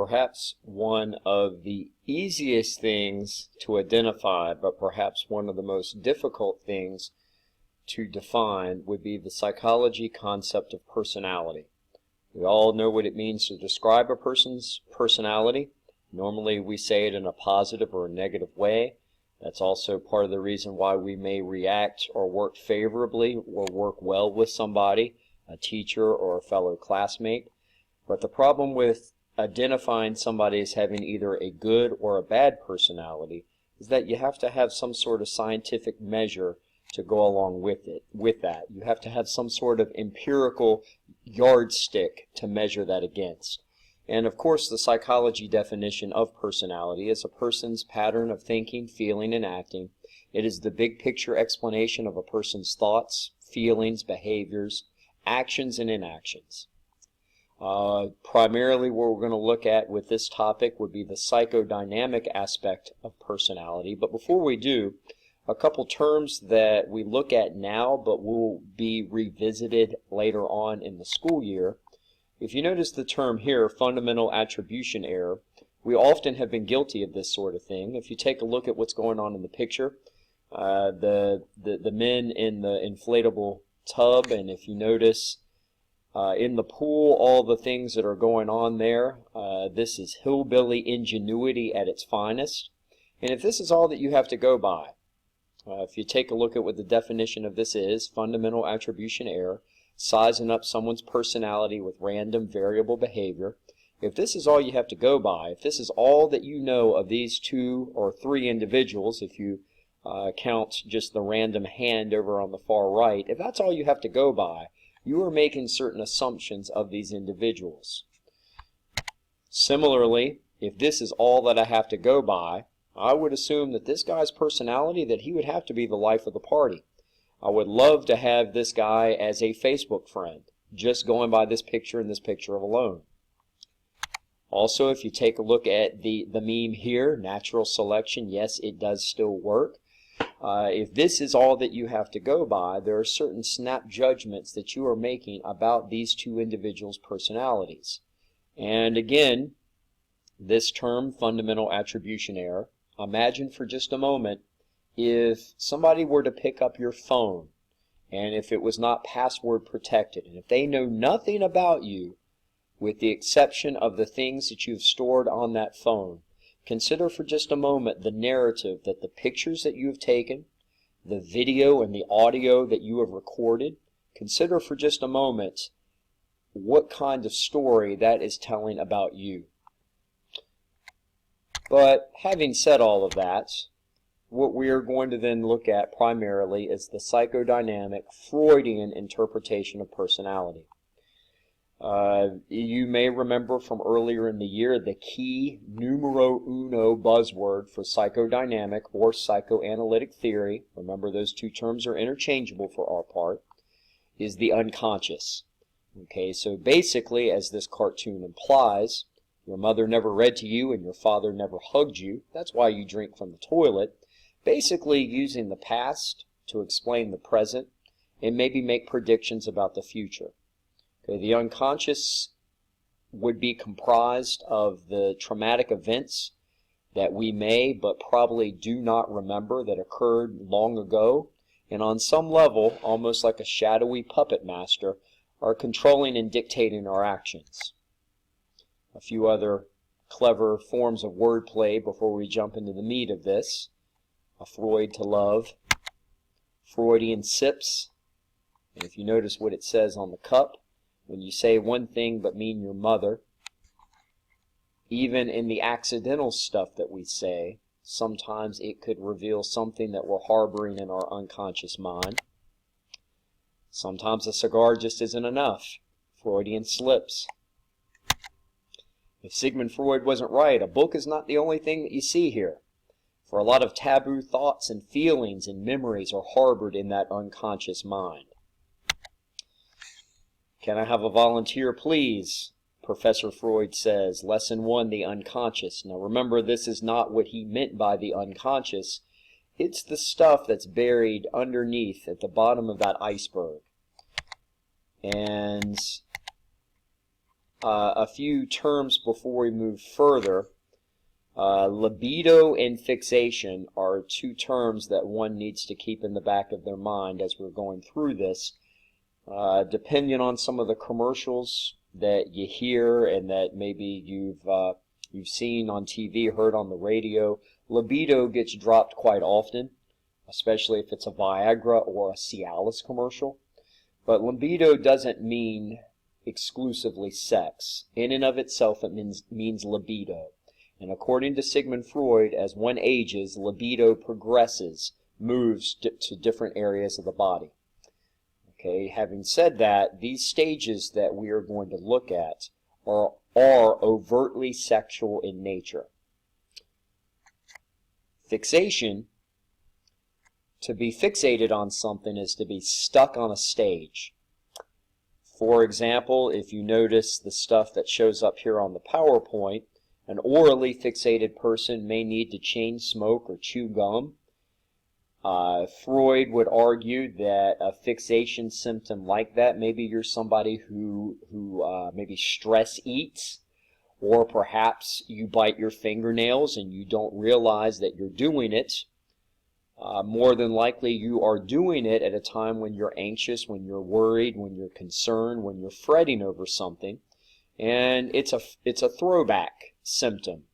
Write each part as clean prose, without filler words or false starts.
Perhaps one of the easiest things to identify, but perhaps one of the most difficult things to define, would be the psychology concept of personality. We all know what it means to describe a person's personality. Normally we say it in a positive or a negative way. That's also part of the reason why we may react or work favorably or work well with somebody, a teacher or a fellow classmate. But the problem with identifying somebody as having either a good or a bad personality is that you have to have some sort of scientific measure to go along with it. With that, you have to have some sort of empirical yardstick to measure that against. And of course, the psychology definition of personality is a person's pattern of thinking, feeling, and acting. It is the big picture explanation of a person's thoughts, feelings, behaviors, actions, and inactions. Primarily what we're going to look at with this topic would be the psychodynamic aspect of personality. But before we do, a couple terms that we look at now but will be revisited later on in the school year. If you notice the term here, fundamental attribution error, we often have been guilty of this sort of thing. If you take a look at what's going on in the picture, the men in the inflatable tub, and if you notice in the pool, all the things that are going on there, this is hillbilly ingenuity at its finest. And if this is all that you have to go by, if you take a look at what the definition of this is, fundamental attribution error, sizing up someone's personality with random variable behavior, if this is all you have to go by, if this is all that you know of these 2 or 3 individuals, if you count just the random hand over on the far right, if that's all you have to go by, you are making certain assumptions of these individuals. Similarly, if this is all that I have to go by, I would assume that this guy's personality, that he would have to be the life of the party. I would love to have this guy as a Facebook friend, just going by this picture and this picture alone. Also, if you take a look at the meme here, natural selection, yes, it does still work. If this is all that you have to go by, there are certain snap judgments that you are making about these 2 individuals' personalities. And again, this term, fundamental attribution error, imagine for just a moment if somebody were to pick up your phone and if it was not password protected, and if they know nothing about you with the exception of the things that you've stored on that phone. Consider for just a moment the narrative that the pictures that you have taken, the video and the audio that you have recorded, consider for just a moment what kind of story that is telling about you. But having said all of that, what we are going to then look at primarily is the psychodynamic Freudian interpretation of personality. You may remember from earlier in the year the key numero uno buzzword for psychodynamic or psychoanalytic theory, remember those 2 terms are interchangeable for our part, is the unconscious. Okay, so basically, as this cartoon implies, your mother never read to you and your father never hugged you. That's why you drink from the toilet. Basically using the past to explain the present and maybe make predictions about the future. Okay, the unconscious would be comprised of the traumatic events that we may but probably do not remember that occurred long ago, and on some level, almost like a shadowy puppet master, are controlling and dictating our actions. A few other clever forms of wordplay before we jump into the meat of this. A Freud to love, Freudian sips, and if you notice what it says on the cup, when you say one thing but mean your mother, even in the accidental stuff that we say, sometimes it could reveal something that we're harboring in our unconscious mind. Sometimes a cigar just isn't enough, Freudian slips. If Sigmund Freud wasn't right, a book is not the only thing that you see here. For a lot of taboo thoughts and feelings and memories are harbored in that unconscious mind. Can I have a volunteer, please? Professor Freud says, Lesson 1, the unconscious. Now remember, this is not what he meant by the unconscious. It's the stuff that's buried underneath at the bottom of that iceberg. And a few terms before we move further. Libido and fixation are two terms that one needs to keep in the back of their mind as we're going through this. Depending on some of the commercials that you hear and that maybe you've seen on TV, heard on the radio, libido gets dropped quite often, especially if it's a Viagra or a Cialis commercial. But libido doesn't mean exclusively sex. In and of itself, it means libido. And according to Sigmund Freud, as one ages, libido progresses, moves to different areas of the body. Okay, having said that, these stages that we are going to look at are overtly sexual in nature. Fixation, to be fixated on something, is to be stuck on a stage. For example, if you notice the stuff that shows up here on the PowerPoint, an orally fixated person may need to chain smoke or chew gum. Freud would argue that a fixation symptom like that, maybe you're somebody who maybe stress eats, or perhaps you bite your fingernails and you don't realize that you're doing it. More than likely you are doing it at a time when you're anxious, when you're worried, when you're concerned, when you're fretting over something. And it's a throwback symptom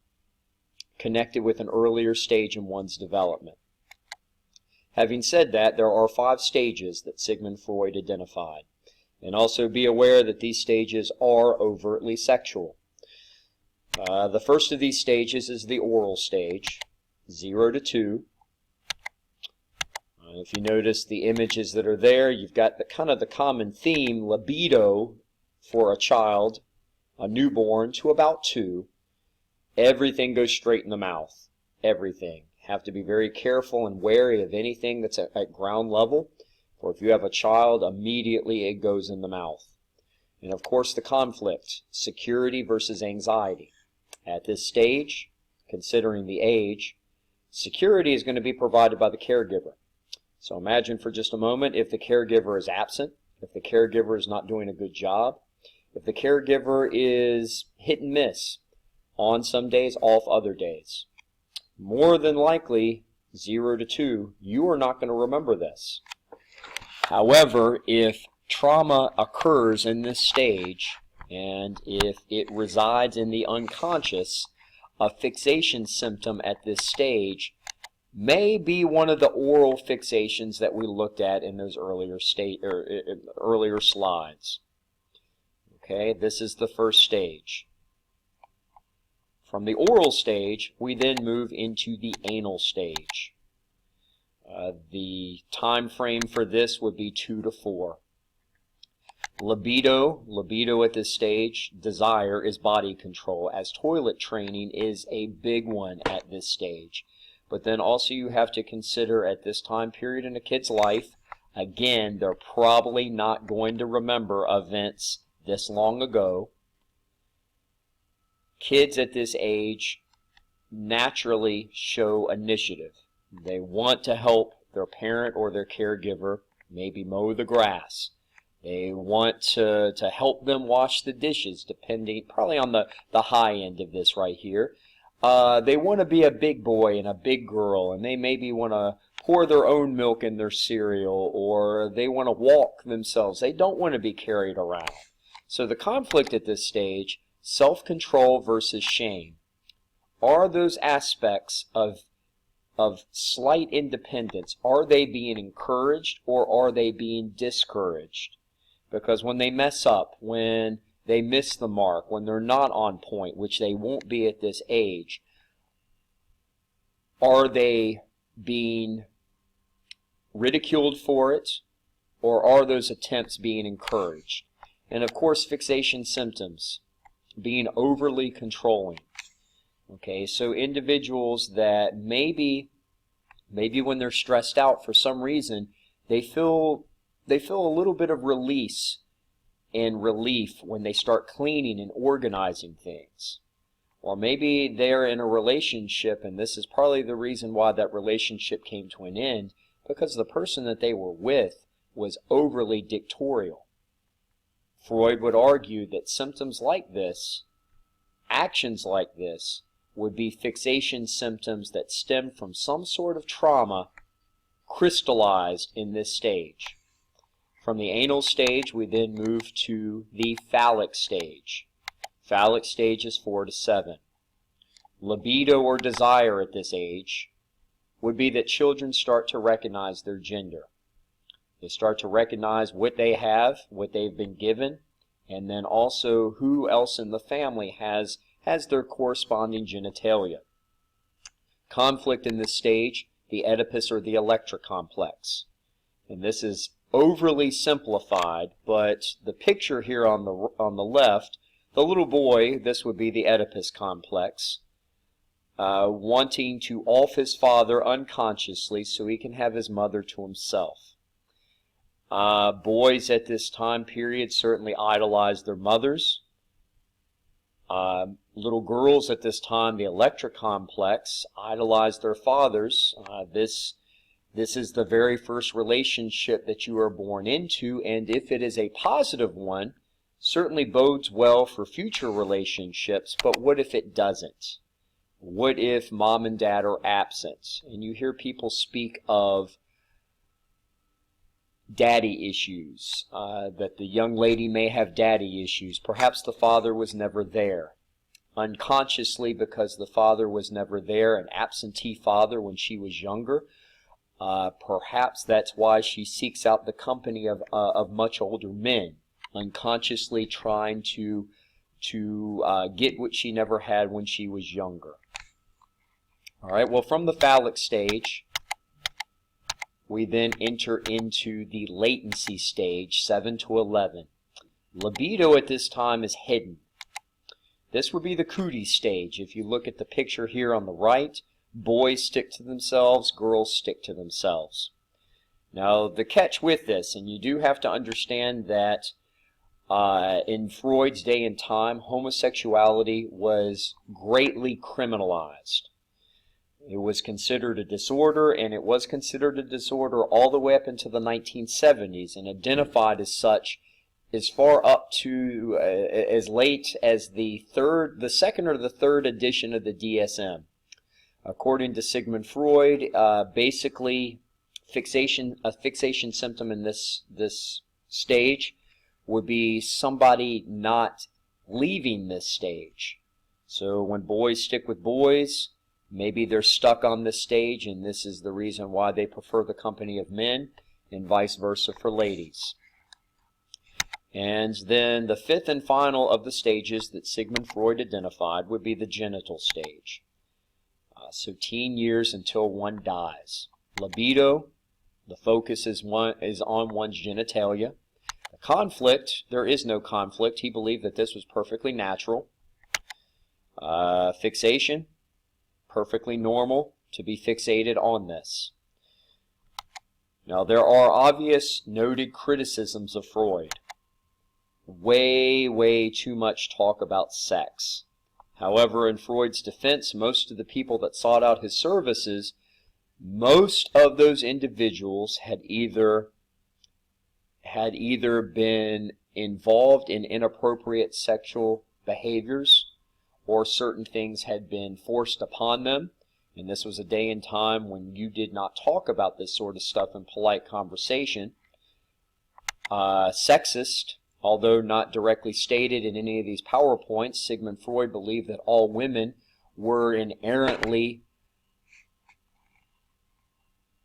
connected with an earlier stage in one's development. Having said that, there are 5 stages that Sigmund Freud identified. And also be aware that these stages are overtly sexual. The first of these stages is the oral stage, 0 to 2. If you notice the images that are there, you've got the common theme, libido for a child, a newborn, to about 2. Everything goes straight in the mouth. Everything. Have to be very careful and wary of anything that's at ground level. For if you have a child, immediately it goes in the mouth. And of course the conflict, security versus anxiety. At this stage, considering the age, security is going to be provided by the caregiver. So imagine for just a moment if the caregiver is absent, if the caregiver is not doing a good job, if the caregiver is hit and miss, on some days, off other days. More than likely, 0 to 2, you are not going to remember this. However, if trauma occurs in this stage, and if it resides in the unconscious, a fixation symptom at this stage may be one of the oral fixations that we looked at in those earlier slides. Okay, this is the first stage. From the oral stage, we then move into the anal stage. The time frame for this would be 2 to 4. Libido at this stage, desire, is body control, as toilet training is a big one at this stage. But then also you have to consider at this time period in a kid's life, again, they're probably not going to remember events this long ago. Kids at this age naturally show initiative. They want to help their parent or their caregiver maybe mow the grass. They want to help them wash the dishes, depending, probably on the high end of this right here. They want to be a big boy and a big girl, and they maybe want to pour their own milk in their cereal, or they want to walk themselves. They don't want to be carried around. So the conflict at this stage, self-control versus shame. Are those aspects of slight independence, are they being encouraged or are they being discouraged? Because when they mess up, when they miss the mark, when they're not on point, which they won't be at this age, are they being ridiculed for it, or are those attempts being encouraged? And of course, fixation symptoms, being overly controlling. Okay, so individuals that maybe when they're stressed out for some reason, they feel a little bit of release and relief when they start cleaning and organizing things. Or maybe they're in a relationship, and this is probably the reason why that relationship came to an end, because the person that they were with was overly dictatorial. Freud would argue that symptoms like this, actions like this, would be fixation symptoms that stem from some sort of trauma crystallized in this stage. From the anal stage, we then move to the phallic stage. Phallic stage is 4 to 7. Libido or desire at this age would be that children start to recognize their gender. They start to recognize what they have, what they've been given, and then also who else in the family has their corresponding genitalia. Conflict in this stage, the Oedipus or the Electra complex. And this is overly simplified, but the picture here on the left, the little boy, this would be the Oedipus complex, wanting to off his father unconsciously so he can have his mother to himself. Boys at this time period certainly idolize their mothers. Little girls at this time, the Electra complex, idolize their fathers. This is the very first relationship that you are born into, and if it is a positive one, certainly bodes well for future relationships, but what if it doesn't? What if mom and dad are absent? And you hear people speak of daddy issues, that the young lady may have daddy issues. Perhaps the father was never there. Unconsciously, because the father was never there, an absentee father when she was younger, perhaps that's why she seeks out the company of much older men, unconsciously trying to get what she never had when she was younger. All right, well, from the phallic stage, we then enter into the latency stage, 7 to 11. Libido at this time is hidden. This would be the cootie stage. If you look at the picture here on the right, boys stick to themselves, girls stick to themselves. Now, the catch with this, and you do have to understand that in Freud's day and time, homosexuality was greatly criminalized. It was considered a disorder, and it was considered a disorder all the way up into the 1970s, and identified as such as far up to as late as the second or the third edition of the DSM. According to Sigmund Freud, basically a fixation symptom in this stage would be somebody not leaving this stage. So when boys stick with boys, maybe they're stuck on this stage, and this is the reason why they prefer the company of men, and vice versa for ladies. And then the fifth and final of the stages that Sigmund Freud identified would be the genital stage. So teen years until one dies. Libido, the focus is on one's genitalia. The conflict, there is no conflict. He believed that this was perfectly natural. Fixation, perfectly normal to be fixated on this. Now, there are obvious noted criticisms of Freud. Way too much talk about sex. However, in Freud's defense, most of the people that sought out his services, most of those individuals had either been involved in inappropriate sexual behaviors, or certain things had been forced upon them. And this was a day and time when you did not talk about this sort of stuff in polite conversation. Sexist, although not directly stated in any of these PowerPoints, Sigmund Freud believed that all women were inherently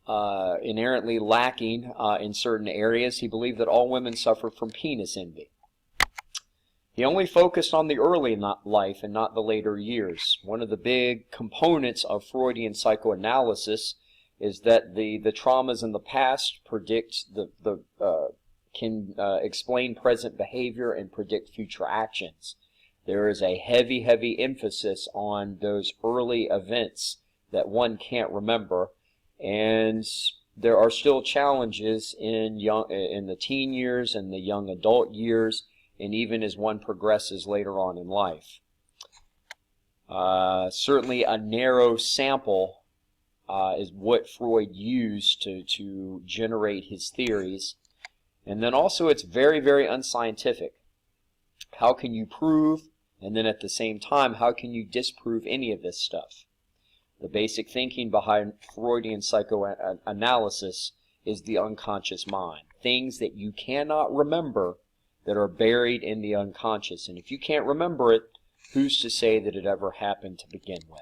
lacking in certain areas. He believed that all women suffered from penis envy. He only focused on the early life and not the later years. One of the big components of Freudian psychoanalysis is that the traumas in the past can explain present behavior and predict future actions. There is a heavy emphasis on those early events that one can't remember, and there are still challenges in the teen years and the young adult years, and even as one progresses later on in life. Certainly a narrow sample is what Freud used to generate his theories. And then also it's very unscientific. How can you prove, and then at the same time, how can you disprove any of this stuff? The basic thinking behind Freudian psychoanalysis is the unconscious mind. Things that you cannot remember that are buried in the unconscious. And if you can't remember it, who's to say that it ever happened to begin with?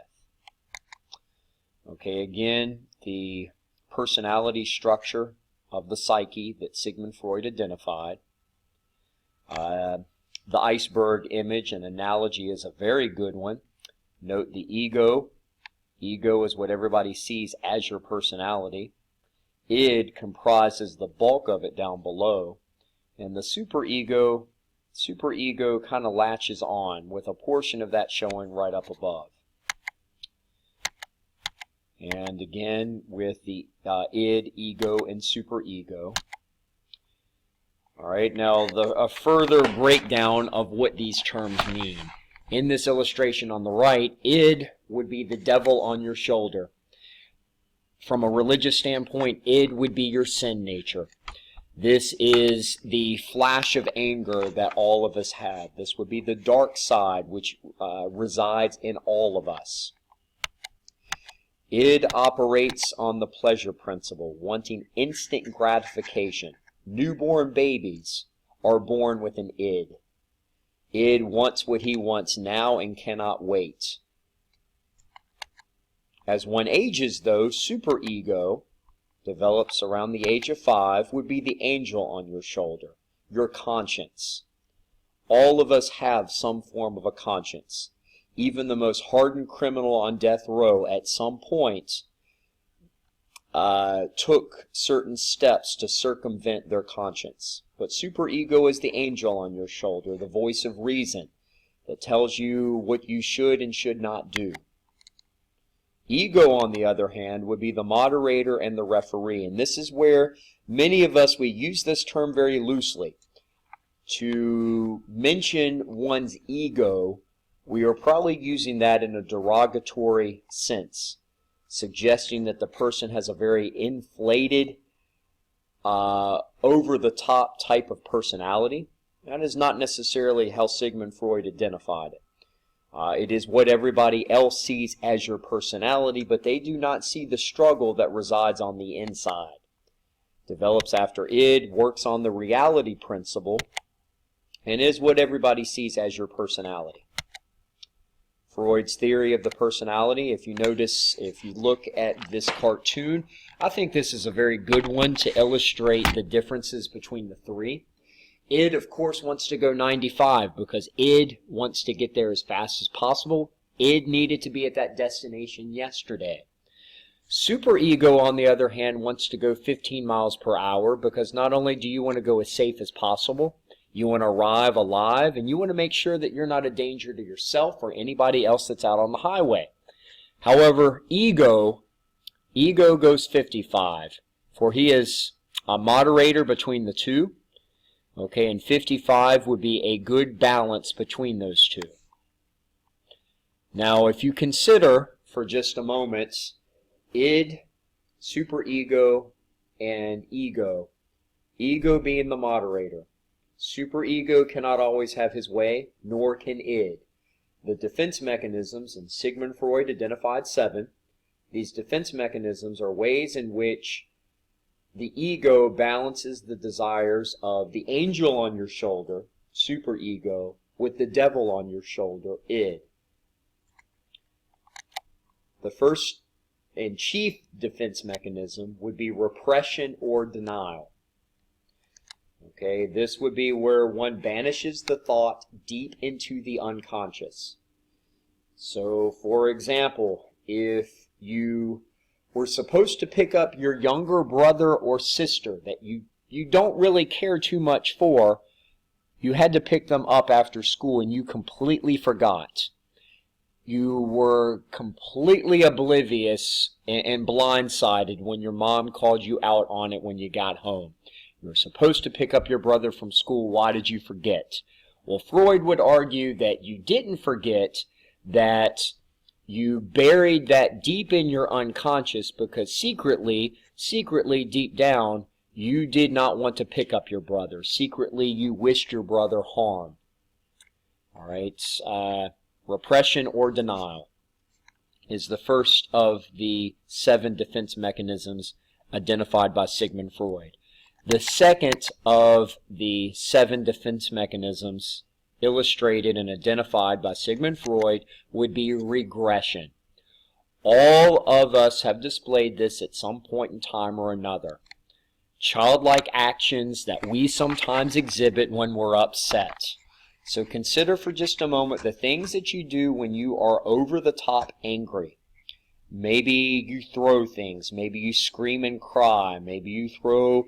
Okay, again, the personality structure of the psyche that Sigmund Freud identified. The iceberg image and analogy is a very good one. Note the ego. Ego is what everybody sees as your personality. Id comprises the bulk of it down below. And the superego kind of latches on, with a portion of that showing right up above. And again, with the id, ego, and superego. All right, now a further breakdown of what these terms mean. In this illustration on the right, id would be the devil on your shoulder. From a religious standpoint, id would be your sin nature. This is the flash of anger that all of us have. This would be the dark side which resides in all of us. Id operates on the pleasure principle, wanting instant gratification. Newborn babies are born with an id. Id wants what he wants now and cannot wait. As one ages, though, superego develops around the age of 5, would be the angel on your shoulder, your conscience. All of us have some form of a conscience. Even the most hardened criminal on death row at some point took certain steps to circumvent their conscience. But superego is the angel on your shoulder, the voice of reason that tells you what you should and should not do. Ego, on the other hand, would be the moderator and the referee. And this is where many of us, we use this term very loosely. To mention one's ego, we are probably using that in a derogatory sense, suggesting that the person has a very inflated, over-the-top type of personality. That is not necessarily how Sigmund Freud identified it. It is what everybody else sees as your personality, but they do not see the struggle that resides on the inside. Develops after id, works on the reality principle, and is what everybody sees as your personality. Freud's theory of the personality, if you notice, if you look at this cartoon, I think this is a very good one to illustrate the differences between the three. Id, of course, wants to go 95 because id wants to get there as fast as possible. Id needed to be at that destination yesterday. Superego, on the other hand, wants to go 15 miles per hour because not only do you want to go as safe as possible, you want to arrive alive, and you want to make sure that you're not a danger to yourself or anybody else that's out on the highway. However, ego goes 55, for he is a moderator between the two. Okay, and 55 would be a good balance between those two. Now, if you consider for just a moment id, superego, and ego being the moderator. Superego cannot always have his way, nor can id. The defense mechanisms, and Sigmund Freud identified 7, these defense mechanisms are ways in which the ego balances the desires of the angel on your shoulder, superego, with the devil on your shoulder, id. The first and chief defense mechanism would be repression or denial. Okay, this would be where one banishes the thought deep into the unconscious. So, for example, if you were supposed to pick up your younger brother or sister that you don't really care too much for, you had to pick them up after school and you completely forgot. You were completely oblivious and blindsided when your mom called you out on it when you got home. You were supposed to pick up your brother from school. Why did you forget? Well, Freud would argue that you didn't forget, that you buried that deep in your unconscious because secretly deep down, you did not want to pick up your brother. Secretly, you wished your brother harm. All right, repression or denial is the first of the 7 defense mechanisms identified by Sigmund Freud. The second of the 7 defense mechanisms illustrated and identified by Sigmund Freud would be regression. All of us have displayed this at some point in time or another. Childlike actions that we sometimes exhibit when we're upset. So consider for just a moment the things that you do when you are over the top angry. Maybe you throw things, maybe you scream and cry, maybe you throw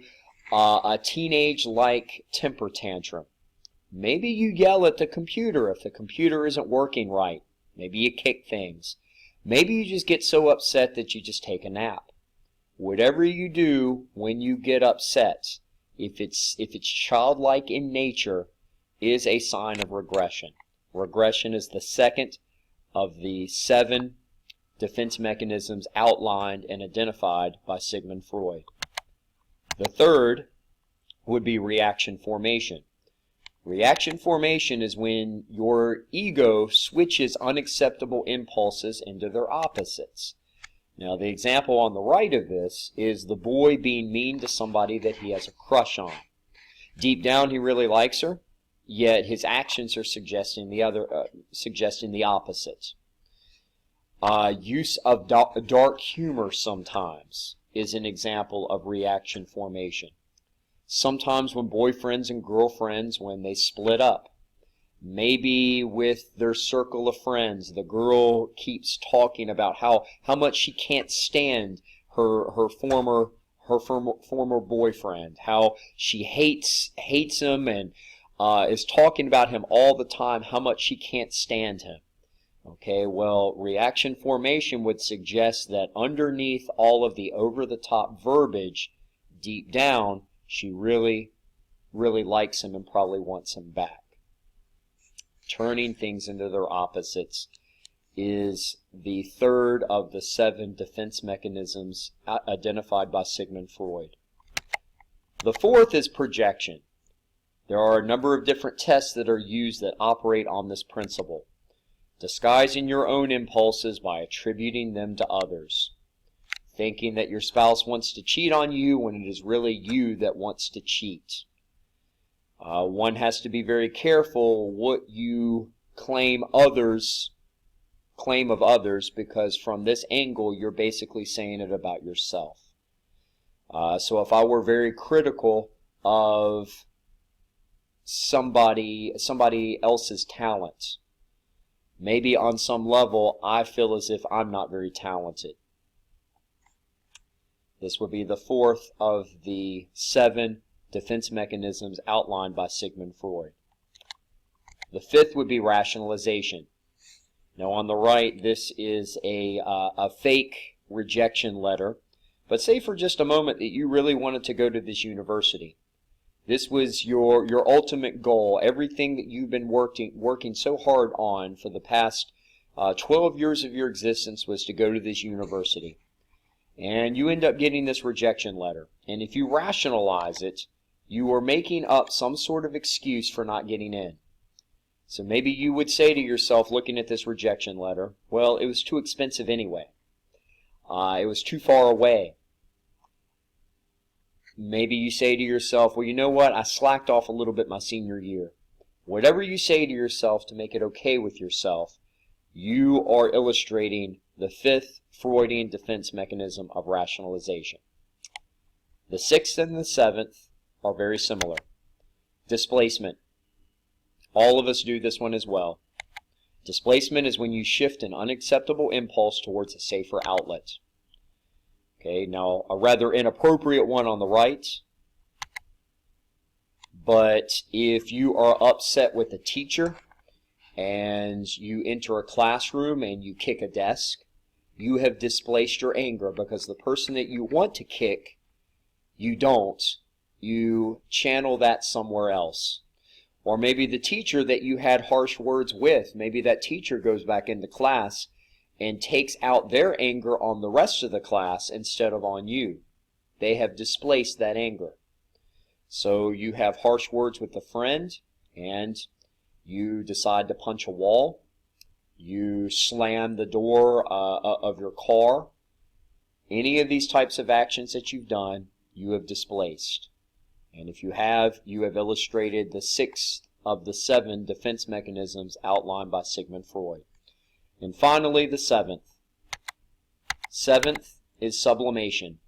a teenage-like temper tantrum. Maybe you yell at the computer if the computer isn't working right. Maybe you kick things. Maybe you just get so upset that you just take a nap. Whatever you do when you get upset, if it's childlike in nature, is a sign of regression. Regression is the second of the 7 defense mechanisms outlined and identified by Sigmund Freud. The third would be reaction formation. Reaction formation is when your ego switches unacceptable impulses into their opposites. Now, the example on the right of this is the boy being mean to somebody that he has a crush on. Deep down, he really likes her, yet his actions are suggesting the opposite. Use of dark humor sometimes is an example of reaction formation. Sometimes when boyfriends and girlfriends, when they split up, maybe with their circle of friends, the girl keeps talking about how much she can't stand her former boyfriend, how she hates him and is talking about him all the time, how much she can't stand him. Okay, well, reaction formation would suggest that underneath all of the over-the-top verbiage, deep down, she really, really likes him and probably wants him back. Turning things into their opposites is the third of the 7 defense mechanisms identified by Sigmund Freud. The fourth is projection. There are a number of different tests that are used that operate on this principle. Disguising your own impulses by attributing them to others. Thinking that your spouse wants to cheat on you when it is really you that wants to cheat. One has to be very careful what you claim of others, because from this angle you're basically saying it about yourself. So if I were very critical of somebody else's talent, maybe on some level I feel as if I'm not very talented. This would be the fourth of the 7 defense mechanisms outlined by Sigmund Freud. The fifth would be rationalization. Now on the right, this is a fake rejection letter, but say for just a moment that you really wanted to go to this university. This was your ultimate goal, everything that you've been working so hard on for the past 12 years of your existence was to go to this university. And you end up getting this rejection letter. And if you rationalize it, you are making up some sort of excuse for not getting in. So maybe you would say to yourself, looking at this rejection letter, well, it was too expensive anyway. It was too far away. Maybe you say to yourself, well, you know what? I slacked off a little bit my senior year. Whatever you say to yourself to make it okay with yourself, you are illustrating the 5th Freudian defense mechanism of rationalization. The 6th and the 7th are very similar. Displacement. All of us do this one as well. Displacement is when you shift an unacceptable impulse towards a safer outlet. Okay, now a rather inappropriate one on the right. But if you are upset with a teacher and you enter a classroom and you kick a desk, you have displaced your anger because the person that you want to kick, you don't. You channel that somewhere else. Or maybe the teacher that you had harsh words with, maybe that teacher goes back into class and takes out their anger on the rest of the class instead of on you. They have displaced that anger. So you have harsh words with a friend, and You decide to punch a wall. You slam the door of your car. Any of these types of actions that you've done, you have displaced. And if you have illustrated the sixth of the 7 defense mechanisms outlined by Sigmund Freud. And finally, the seventh. Seventh is sublimation.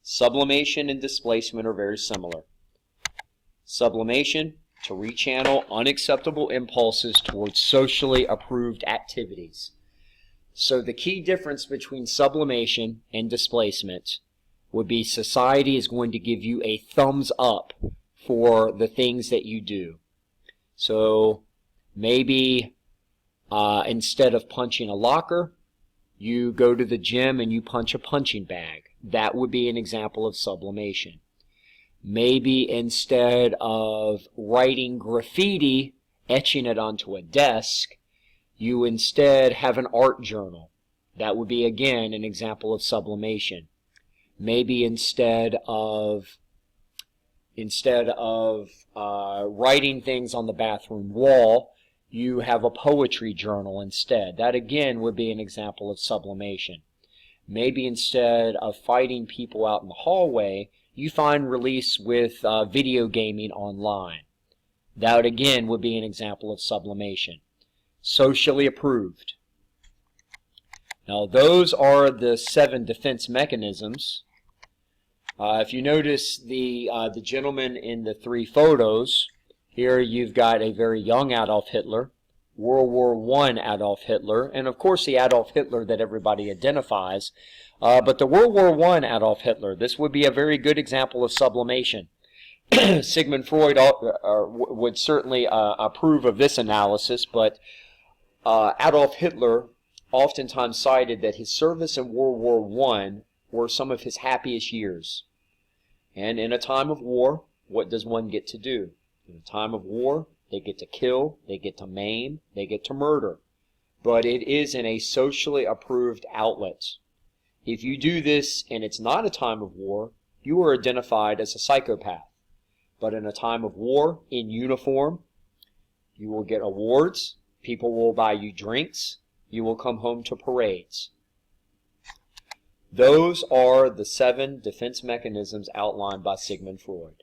Sublimation and displacement are very similar. Sublimation, to rechannel unacceptable impulses towards socially approved activities. So the key difference between sublimation and displacement would be society is going to give you a thumbs up for the things that you do. So maybe instead of punching a locker, you go to the gym and you punch a punching bag. That would be an example of sublimation. Maybe instead of writing graffiti, etching it onto a desk, you instead have an art journal. That would be, again, an example of sublimation. Maybe instead of writing things on the bathroom wall, you have a poetry journal instead. That, again, would be an example of sublimation. Maybe instead of fighting people out in the hallway, you find release with video gaming online. That, again, would be an example of sublimation. Socially approved. Now, those are the 7 defense mechanisms. If you notice the gentleman in the 3 photos, here you've got a very young Adolf Hitler, World War I Adolf Hitler, and of course the Adolf Hitler that everybody identifies. But the World War I Adolf Hitler, this would be a very good example of sublimation. Sigmund Freud would certainly approve of this analysis, but Adolf Hitler oftentimes cited that his service in World War I were some of his happiest years. And in a time of war, what does one get to do? In a time of war, they get to kill, they get to maim, they get to murder. But it is in a socially approved outlet. If you do this and it's not a time of war, you are identified as a psychopath. But in a time of war, in uniform, you will get awards, people will buy you drinks, you will come home to parades. Those are the 7 defense mechanisms outlined by Sigmund Freud.